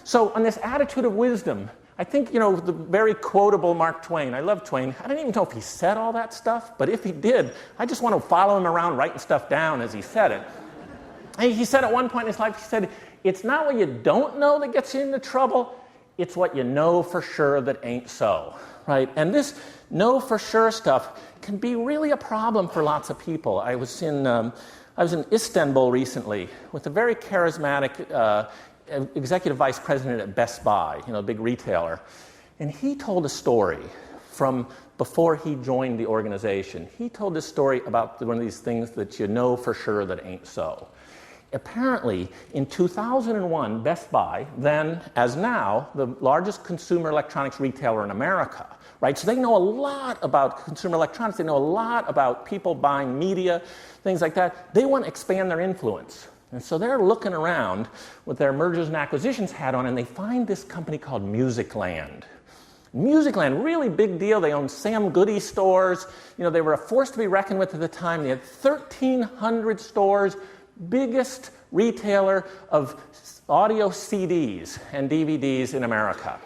So on this attitude of wisdom, I think, the very quotable Mark Twain, I love Twain, I don't even know if he said all that stuff, but if he did, I just want to follow him around writing stuff down as he said it. And he said at one point in his life, he said, it's not what you don't know that gets you into trouble, it's what you know for sure that ain't so, right? And this know for sure stuff can be really a problem for lots of people. I was in Istanbul recently with a very charismatic executive vice president at Best Buy, a big retailer. And he told a story from before he joined the organization. He told this story about one of these things that you know for sure that ain't so. Apparently, in 2001, Best Buy, then as now, the largest consumer electronics retailer in America, right? So they know a lot about consumer electronics. They know a lot about people buying media, things like that. They want to expand their influence. And so they're looking around with their mergers and acquisitions hat on, and they find this company called Musicland. Musicland, really big deal. They owned Sam Goody stores. They were a force to be reckoned with at the time. They had 1,300 stores, biggest retailer of audio CDs and DVDs in America.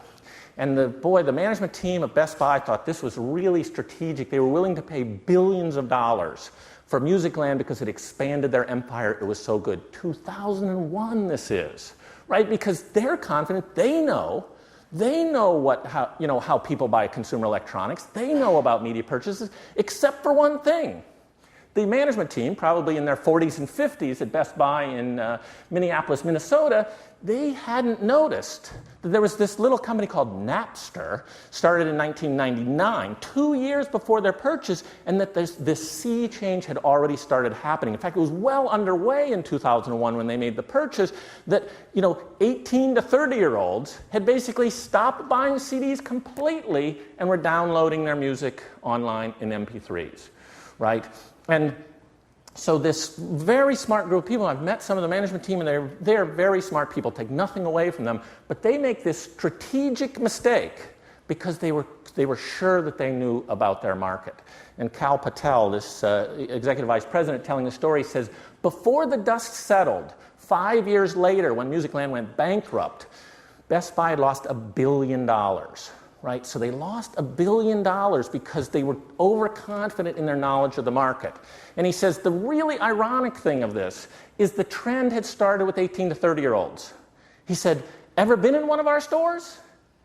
And the management team of Best Buy thought this was really strategic. They were willing to pay billions of dollars for Musicland because it expanded their empire. It was so good. 2001 this is, right? Because they're confident. They know how people buy consumer electronics. They know about media purchases, except for one thing. The management team, probably in their 40s and 50s at Best Buy in Minneapolis, Minnesota, they hadn't noticed that there was this little company called Napster, started in 1999, 2 years before their purchase, and that this sea change had already started happening. In fact, it was well underway in 2001 when they made the purchase that, 18 to 30-year-olds had basically stopped buying CDs completely and were downloading their music online in MP3s, right? And so this very smart group of people, I've met some of the management team, and they're very smart people, take nothing away from them, but they make this strategic mistake because they were sure that they knew about their market. And Kal Patel, this executive vice president telling the story, says, before the dust settled, 5 years later when Musicland went bankrupt, Best Buy had lost $1 billion. Right? So they lost $1 billion because they were overconfident in their knowledge of the market. And he says the really ironic thing of this is the trend had started with 18 to 30-year-olds. He said, ever been in one of our stores?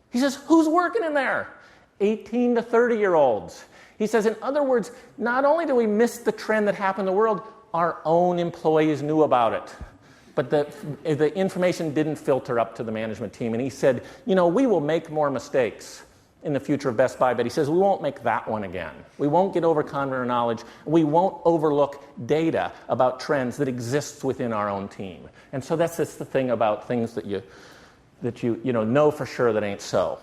He says, who's working in there? 18 to 30-year-olds. He says, in other words, not only do we miss the trend that happened in the world, our own employees knew about it. But the information didn't filter up to the management team. And he said, we will make more mistakes in the future of Best Buy, but he says we won't make that one again. We won't get overconfident in knowledge. We won't overlook data about trends that exists within our own team. And so that's just the thing about things that you know for sure that ain't so.